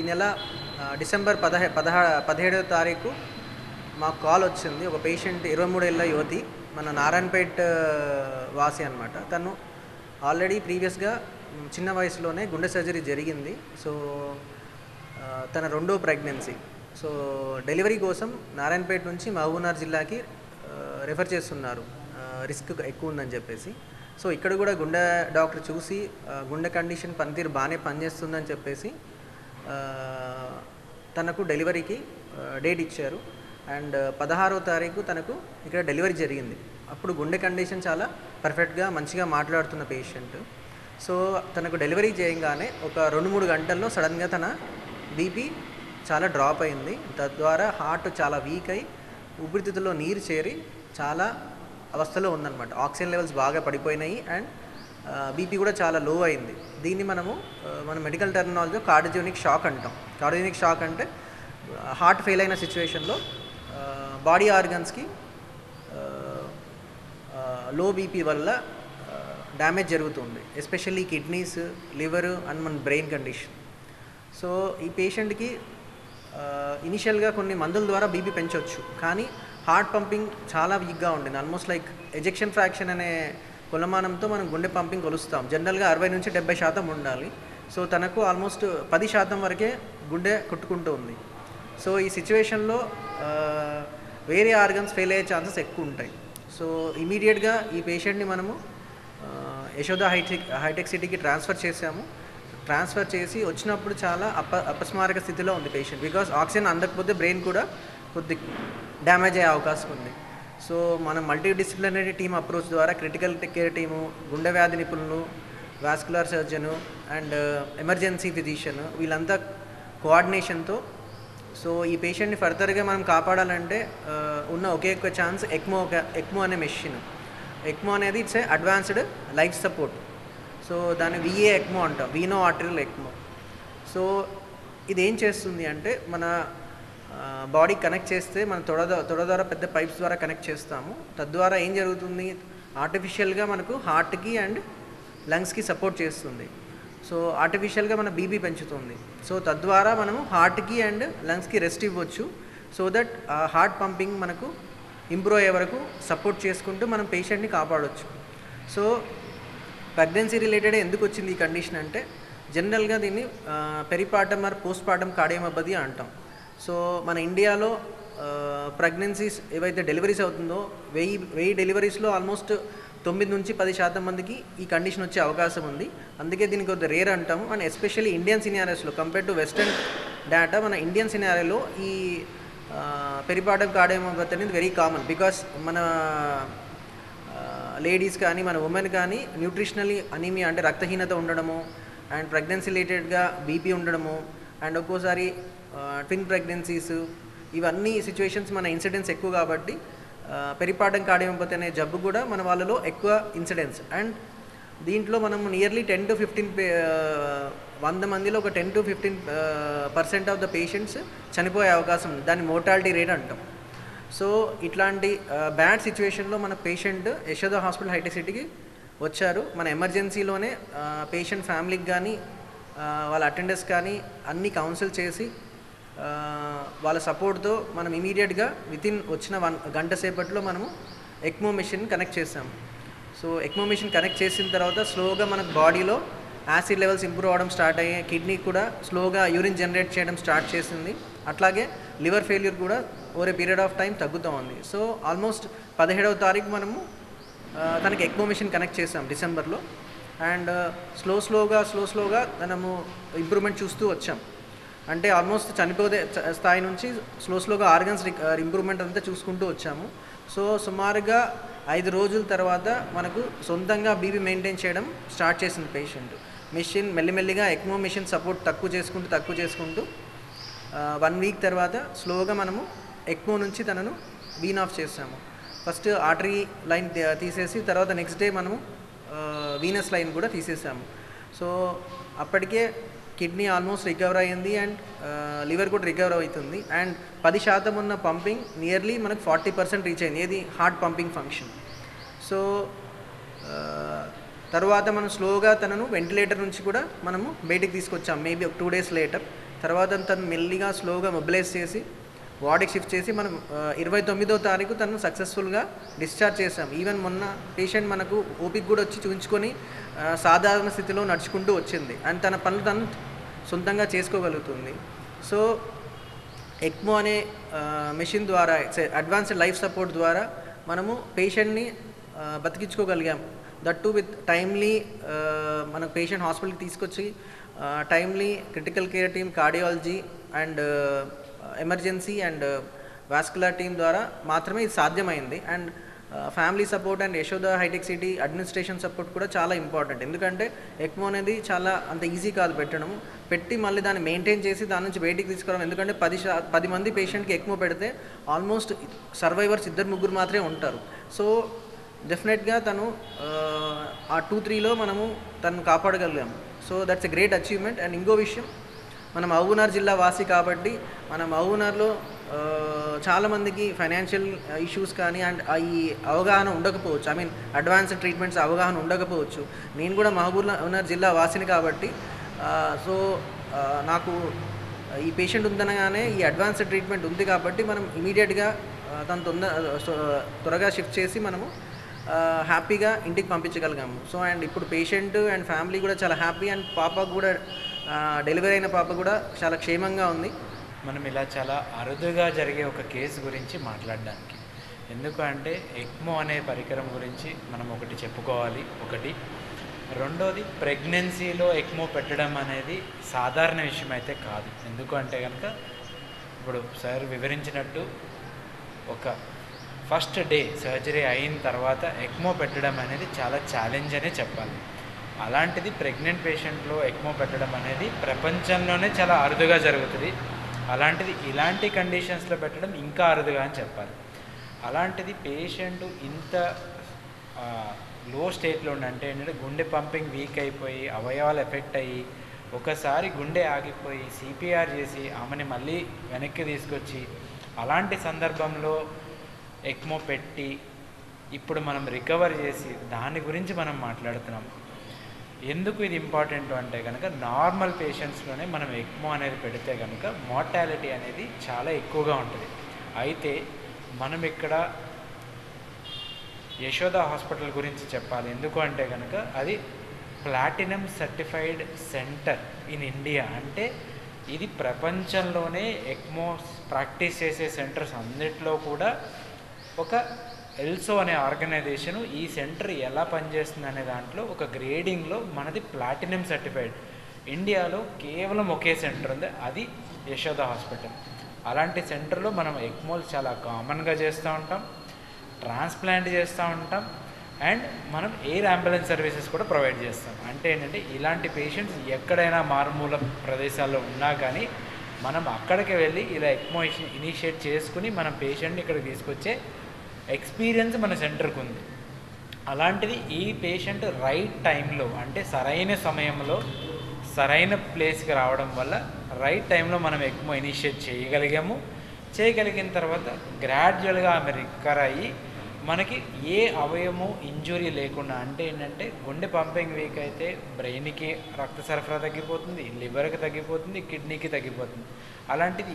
నెల డిసెంబర్ 17వ తారీఖు మాకు కాల్ వచ్చింది. ఒక పేషెంట్ 23 ఏళ్ళ యువతి, మన నారాయణపేట్ వాసి అనమాట. తను ఆల్రెడీ ప్రీవియస్గా చిన్న వయసులోనే గుండె సర్జరీ జరిగింది. సో తన రెండో ప్రెగ్నెన్సీ. సో డెలివరీ కోసం నారాయణపేట నుంచి మహబూబ్నగర్ జిల్లాకి రెఫర్ చేస్తున్నారు, రిస్క్ ఎక్కువ ఉందని చెప్పేసి. సో ఇక్కడ కూడా గుండె డాక్టర్ చూసి గుండె కండిషన్ పనితీరు బాగానే పనిచేస్తుందని చెప్పేసి తనకు డెలివరీకి డేట్ ఇచ్చారు. అండ్ 16వ తారీఖు తనకు ఇక్కడ డెలివరీ జరిగింది. అప్పుడు గుండె కండిషన్ చాలా పర్ఫెక్ట్గా మంచిగా మాట్లాడుతున్న పేషెంట్. సో తనకు డెలివరీ చేయగానే ఒక 2-3 గంటల్లో సడన్గా తన బీపీ చాలా డ్రాప్ అయింది. తద్వారా హార్ట్ చాలా వీక్ అయి ఊపిరితిత్తుల్లో నీరు చేరి చాలా అవస్థలో ఉందన్నమాట. ఆక్సిజన్ లెవెల్స్ బాగా పడిపోయినాయి అండ్ బీపీ కూడా చాలా లో అయింది. దీన్ని మన మెడికల్ టెర్మినాలజీలో కార్డియోజెనిక్ షాక్ అంటాం. కార్డియోజెనిక్ షాక్ అంటే హార్ట్ ఫెయిల్ అయిన సిచ్యువేషన్లో బాడీ ఆర్గన్స్కి లో బీపీ వల్ల డ్యామేజ్ జరుగుతుంది, ఎస్పెషల్లీ కిడ్నీస్, లివర్ అండ్ మన బ్రెయిన్ కండిషన్. సో ఈ పేషెంట్కి ఇనిషియల్గా కొన్ని మందుల ద్వారా బీపీ పెంచవచ్చు, కానీ హార్ట్ పంపింగ్ చాలా వీక్గా ఉండింది. ఆల్మోస్ట్ లైక్ ఎజెక్షన్ ఫ్రాక్షన్ అనే కొలమానంతో మనం గుండె పంపింగ్ కొలుస్తాం. జనరల్గా 60 నుంచి 70% ఉండాలి. సో తనకు ఆల్మోస్ట్ 10% వరకే గుండె కొట్టుకుంటూ ఉంది. సో ఈ సిచ్యువేషన్లో వేరే ఆర్గన్స్ ఫెయిల్ అయ్యే ఛాన్సెస్ ఎక్కువ ఉంటాయి. సో ఇమీడియట్గా ఈ పేషెంట్ని మనము యశోద హైటెక్ సిటీకి ట్రాన్స్ఫర్ చేసాము. ట్రాన్స్ఫర్ చేసి వచ్చినప్పుడు చాలా అపస్మారక స్థితిలో ఉంది పేషెంట్. బికాస్ ఆక్సిజన్ అందకపోతే బ్రెయిన్ కూడా కొద్ది డ్యామేజ్ అయ్యే అవకాశం ఉంది. సో మనం మల్టీ డిసిప్లినరీ టీమ్ అప్రోచ్ ద్వారా క్రిటికల్ కేర్ టీము, గుండె వ్యాధి నిపుణులు, vascular surgeon and emergency physician వీళ్ళంతా కోఆర్డినేషన్తో సో ఈ పేషెంట్ని ఫర్దర్గా మనం కాపాడాలంటే ఉన్న ఒకే ఒక ఛాన్స్ ఎక్మో అనే మెషిన్. ఎక్మో అనేది it's advanced life support. So దాన్ని విఏ ఎక్మో అంటాం, వీనో ఆర్టరియల్ ఎక్మో. సో ఇది ఏం చేస్తుంది అంటే మన బాడీ కనెక్ట్ చేస్తే మన తొడ ద్వారా పెద్ద పైప్స్ ద్వారా కనెక్ట్ చేస్తాము. తద్వారా ఏం జరుగుతుంది, ఆర్టిఫిషియల్గా మనకు హార్ట్కి అండ్ లంగ్స్కి సపోర్ట్ చేస్తుంది. సో ఆర్టిఫిషియల్గా మన బీపీ పెంచుతుంది. సో తద్వారా మనము హార్ట్కి అండ్ లంగ్స్కి రెస్ట్ ఇవ్వచ్చు. సో దట్ హార్ట్ పంపింగ్ మనకు ఇంప్రూవ్ అయ్యే వరకు సపోర్ట్ చేసుకుంటూ మనం పేషెంట్ని కాపాడవచ్చు. సో ప్రెగ్నెన్సీ రిలేటెడ్ ఎందుకు వచ్చింది ఈ కండిషన్ అంటే, జనరల్గా దీన్ని పెరిపార్టమ్ ఆర్ పోస్ట్ పార్టమ్ కార్డియోమయోపతి అంటాం. సో మన ఇండియాలో ప్రెగ్నెన్సీస్ ఏవైతే డెలివరీస్ అవుతుందో 1000 డెలివరీస్లో ఆల్మోస్ట్ 9 నుంచి 10% మందికి ఈ కండిషన్ వచ్చే అవకాశం ఉంది. అందుకే దీనికి కొద్దిగా రేర్ అంటాము. అండ్ ఎస్పెషల్లీ ఇండియన్ సినారియోస్లో కంపేర్ టు వెస్టర్న్ డేటా, మన ఇండియన్ సినారియోలో ఈ పెరిపార్టమ్ కార్డియోమయోపతి అనేది వెరీ కామన్. బికాస్ మన లేడీస్ కానీ మన ఉమెన్ కానీ న్యూట్రిషనలీ అనీమియా అంటే రక్తహీనత ఉండడము అండ్ ప్రెగ్నెన్సీ రిలేటెడ్గా బీపీ ఉండడము అండ్ ఒక్కోసారి ట్విన్ ప్రెగ్నెన్సీస్, ఇవన్నీ సిచ్యువేషన్స్ మన ఇన్సిడెన్స్ ఎక్కువ కాబట్టి పెరిపార్టమ్ కార్డియోమయోపతి అనే జబ్బు కూడా మన వాళ్ళలో ఎక్కువ ఇన్సిడెన్స్. అండ్ దీంట్లో మనం నియర్లీ 10 to 15 100 మందిలో ఒక 10 to 15% ఆఫ్ ద పేషెంట్స్ చనిపోయే అవకాశం ఉంది. దాన్ని మోర్టాలిటీ రేట్ అంటాం. సో ఇట్లాంటి బ్యాడ్ సిచ్యువేషన్లో మన పేషెంట్ యశోద హాస్పిటల్ హైటెక్ సిటీకి వచ్చారు. మన ఎమర్జెన్సీలోనే పేషెంట్ ఫ్యామిలీకి కానీ వాళ్ళ అటెండర్స్ కానీ అన్ని కౌన్సిల్ చేసి వాళ్ళ సపోర్ట్తో మనం ఇమీడియట్గా వితిన్ వచ్చిన 1 గంట సేపట్లో మనము ఎక్మో మెషిన్ కనెక్ట్ చేసాము. సో ఎక్మో మెషిన్ కనెక్ట్ చేసిన తర్వాత స్లోగా మనకు బాడీలో యాసిడ్ లెవెల్స్ ఇంప్రూవ్ అవ్వడం స్టార్ట్ అయ్యాయి. కిడ్నీ కూడా స్లోగా యూరిన్ జనరేట్ చేయడం స్టార్ట్ చేసింది. అట్లాగే లివర్ ఫెయిల్యూర్ కూడా over a period of time తగ్గుతూ ఉంది. సో ఆల్మోస్ట్ 17వ తారీఖు మనము తనకి ఎక్మో మెషిన్ కనెక్ట్ చేసాం డిసెంబర్లో. అండ్ స్లోగా మనము ఇంప్రూవ్మెంట్ చూస్తూ వచ్చాం. అంటే ఆల్మోస్ట్ చనిపోతే స్థాయి నుంచి స్లోగా ఆర్గన్స్ ఇంప్రూవ్మెంట్ అంతా చూసుకుంటూ వచ్చాము. సో సుమారుగా 5 రోజుల తర్వాత మనకు సొంతంగా బీపీ మెయింటైన్ చేయడం స్టార్ట్ చేసింది పేషెంట్. మెషిన్ మెల్లిమెల్లిగా ఎక్మో మెషిన్ సపోర్ట్ తక్కువ చేసుకుంటూ 1 వీక్ తర్వాత స్లోగా మనము ఎక్మో నుంచి తనను వీన్ ఆఫ్ చేసాము. ఫస్ట్ ఆర్టరీ లైన్ తీసేసి తర్వాత నెక్స్ట్ డే మనము వీనస్ లైన్ కూడా తీసేసాము. సో అప్పటికే కిడ్నీ ఆల్మోస్ట్ రికవర్ అయ్యింది అండ్ లివర్ కూడా రికవర్ అవుతుంది. అండ్ 10% ఉన్న పంపింగ్ నియర్లీ మనకు 40% రీచ్ అయింది, ఏది హార్ట్ పంపింగ్ ఫంక్షన్. సో తర్వాత మనం స్లోగా తనను వెంటిలేటర్ నుంచి కూడా మనము బయటికి తీసుకొచ్చాం. మేబీ ఒక 2 days లేటర్ తర్వాత తను మెల్లిగా స్లోగా మొబిలైజ్ చేసి వార్డుకి షిఫ్ట్ చేసి మనం 29వ తారీఖు తను సక్సెస్ఫుల్గా డిశ్చార్జ్ చేసాం. ఈవెన్ మొన్న పేషెంట్ మనకు ఓపిక కూడా వచ్చి చూపించుకొని సాధారణ స్థితిలో నడుచుకుంటూ వచ్చింది అండ్ తన పనులు తను సొంతంగా చేసుకోగలుగుతుంది. సో ఎక్మో అనే మెషిన్ ద్వారా అడ్వాన్స్డ్ లైఫ్ సపోర్ట్ ద్వారా మనము పేషెంట్ని బతికించుకోగలిగాం. దట్ టు విత్ టైమ్లీ మనకు పేషెంట్ హాస్పిటల్కి తీసుకొచ్చి timely critical care team, cardiology and emergency and vascular team ద్వారా మాత్రమే ఇది సాధ్యమైంది. And family support and Yashoda హైటెక్ సిటీ అడ్మినిస్ట్రేషన్ సపోర్ట్ కూడా చాలా ఇంపార్టెంట్. ఎందుకంటే ఎక్మో అనేది చాలా అంత ఈజీ కాదు పెట్టడం, పెట్టి మళ్ళీ దాన్ని మెయింటైన్ చేసి దాని నుంచి బయటికి తీసుకురావడం. ఎందుకంటే 10 మంది పేషెంట్కి ఎక్మో పెడితే ఆల్మోస్ట్ సర్వైవర్స్ 2-3 మాత్రమే ఉంటారు. సో డెఫినెట్గా తను ఆ 2-3లో మనము తను కాపాడగలిగాము. So that's a great achievement. And ఇంకో విషయం, మనం మహబూబ్నగర్ జిల్లా వాసి కాబట్టి మన మహబూబ్నగర్లో చాలామందికి ఫైనాన్షియల్ ఇష్యూస్ కానీ అండ్ ఈ అవగాహన ఉండకపోవచ్చు, ఐ మీన్ అడ్వాన్స్డ్ ట్రీట్మెంట్స్ అవగాహన ఉండకపోవచ్చు. నేను కూడా మహబూబ్నగర్ జిల్లా వాసిని కాబట్టి సో నాకు ఈ పేషెంట్ ఉందనగానే ఈ అడ్వాన్స్డ్ ట్రీట్మెంట్ ఉంది కాబట్టి మనం ఇమీడియట్గా తను త్వరగా షిఫ్ట్ చేసి మనము హ్యాపీగా ఇంటికి పంపించగలిగాము. సో అండ్ ఇప్పుడు పేషెంట్ అండ్ ఫ్యామిలీ కూడా చాలా హ్యాపీ అండ్ పాపకు కూడా డెలివరీ అయిన పాప కూడా చాలా క్షేమంగా ఉంది. మనం ఇలా చాలా అరుదుగా జరిగే ఒక కేసు గురించి మాట్లాడడానికి, ఎందుకంటే ఎక్మో అనే పరికరం గురించి మనం ఒకటి చెప్పుకోవాలి. రెండోది, ప్రెగ్నెన్సీలో ఎక్మో పెట్టడం అనేది సాధారణ విషయం అయితే కాదు. ఎందుకంటే కనుక ఇప్పుడు సార్ వివరించినట్టు ఒక ఫస్ట్ డే సర్జరీ అయిన తర్వాత ఎక్మో పెట్టడం అనేది చాలా ఛాలెంజ్ అనే చెప్పాలి. అలాంటిది ప్రెగ్నెంట్ పేషెంట్లో ఎక్మో పెట్టడం అనేది ప్రపంచంలోనే చాలా అరుదుగా జరుగుతుంది. అలాంటిది ఇలాంటి కండిషన్స్లో పెట్టడం ఇంకా అరుదుగా అని చెప్పాలి. అలాంటిది పేషెంట్ ఇంత లో స్టేట్లో అంటే ఏంటంటే గుండె పంపింగ్ వీక్ అయిపోయి అవయవాలు ఎఫెక్ట్ అయ్యి ఒకసారి గుండె ఆగిపోయి సిపిఆర్ చేసి ఆమెని మళ్ళీ వెనక్కి తీసుకొచ్చి అలాంటి సందర్భంలో ఎక్మో పెట్టి ఇప్పుడు మనం రికవర్ చేసి దాని గురించి మనం మాట్లాడుతున్నాం. ఎందుకు ఇది ఇంపార్టెంట్ అంటే కనుక నార్మల్ పేషెంట్స్లోనే మనం ఎక్మో అనేది పెడితే కనుక మార్టాలిటీ అనేది చాలా ఎక్కువగా ఉంటుంది. అయితే మనం ఇక్కడ యశోద హాస్పిటల్ గురించి చెప్పాలి. ఎందుకు అంటే కనుక అది platinum certified centre in India. అంటే ఇది ప్రపంచంలోనే ఎక్మో ప్రాక్టీస్ చేసే సెంటర్స్ అన్నిట్లో కూడా ఒక ఎల్సో అనే ఆర్గనైజేషను ఈ సెంటర్ ఎలా పనిచేస్తుంది అనే దాంట్లో ఒక గ్రేడింగ్లో మనది ప్లాటినం సర్టిఫైడ్. ఇండియాలో కేవలం ఒకే సెంటర్ ఉంది, అది యశోద హాస్పిటల్. అలాంటి సెంటర్లో మనం ఎక్మోలు చాలా కామన్గా చేస్తూ ఉంటాం, ట్రాన్స్ప్లాంట్ చేస్తూ ఉంటాం అండ్ మనం ఎయిర్ అంబులెన్స్ సర్వీసెస్ కూడా ప్రొవైడ్ చేస్తాం. అంటే ఏంటంటే ఇలాంటి పేషెంట్స్ ఎక్కడైనా మారుమూల ప్రదేశాల్లో ఉన్నా కానీ మనం అక్కడికి వెళ్ళి ఇలా ఎక్మో ఇనిషియేట్ చేసుకుని మనం పేషెంట్ని ఇక్కడికి తీసుకొచ్చే ఎక్స్పీరియన్స్ మన సెంటర్కి ఉంది. అలాంటిది ఈ పేషెంట్ రైట్ టైంలో అంటే సరైన సమయంలో సరైన ప్లేస్కి రావడం వల్ల రైట్ టైంలో మనం ఎక్మో ఇనిషియేట్ చేయగలిగిన తర్వాత గ్రాడ్యువల్గా ఆమె రికవర్ అయ్యి మనకి ఏ అవయవము ఇంజురీ లేకుండా, అంటే ఏంటంటే గుండె పంపింగ్ వీక్ అయితే బ్రెయిన్కి రక్త సరఫరా తగ్గిపోతుంది, లివర్కి తగ్గిపోతుంది, కిడ్నీకి తగ్గిపోతుంది. అలాంటిది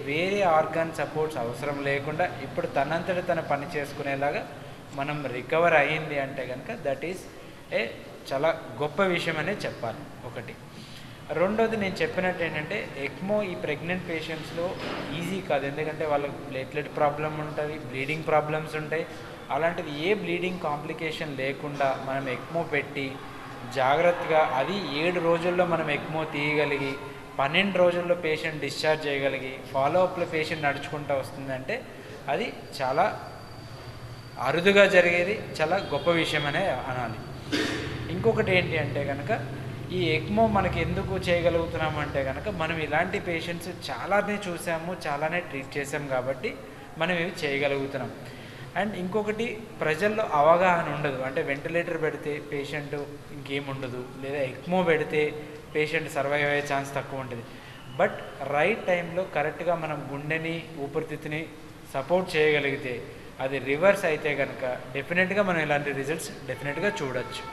వేరే ఆర్గాన్ సపోర్ట్స్ అవసరం లేకుండా ఇప్పుడు తనంతట తన పని చేసుకునేలాగా మనం రికవర్ అయ్యింది అంటే కనుక దట్ ఈస్ చాలా గొప్ప విషయం అనే చెప్పాలి. ఒకటి. రెండోది, నేను చెప్పినట్టు ఏంటంటే ఎక్మో ఈ ప్రెగ్నెంట్ పేషెంట్స్లో ఈజీ కాదు. ఎందుకంటే వాళ్ళకి ప్లేట్లెట్ ప్రాబ్లం ఉంటుంది, బ్లీడింగ్ ప్రాబ్లమ్స్ ఉంటాయి. అలాంటిది ఏ బ్లీడింగ్ కాంప్లికేషన్ లేకుండా మనం ఎక్మో పెట్టి జాగ్రత్తగా అది 7 రోజుల్లో మనం ఎక్మో తీయగలిగి 12 రోజుల్లో పేషెంట్ డిశ్చార్జ్ చేయగలిగి ఫాలోఅప్లో పేషెంట్ నడుచుకుంటూ వస్తుందంటే అది చాలా అరుదుగా జరిగేది, చాలా గొప్ప విషయం అనే అనాలి. ఇంకొకటి ఏంటి అంటే కనుక ఈ ఎక్మో మనకి ఎందుకు చేయగలుగుతున్నాము అంటే కనుక మనం ఇలాంటి పేషెంట్స్ చాలానే చూసాము, చాలానే ట్రీట్ చేసాం కాబట్టి మనం ఇవి చేయగలుగుతున్నాం. అండ్ ఇంకొకటి, ప్రజల్లో అవగాహన ఉండదు. అంటే వెంటిలేటర్ పెడితే పేషెంట్ ఇంకేముండదు, లేదా ఎక్మో పెడితే పేషెంట్ సర్వైవ్ అయ్యే ఛాన్స్ తక్కువ ఉంటుంది. బట్ రైట్ టైంలో కరెక్ట్గా మనం గుండెని ఊపిరితిత్తుని సపోర్ట్ చేయగలిగితే అది రివర్స్ అయితే కనుక డెఫినెట్గా మనం ఇలాంటి రిజల్ట్స్ డెఫినెట్గా చూడొచ్చు.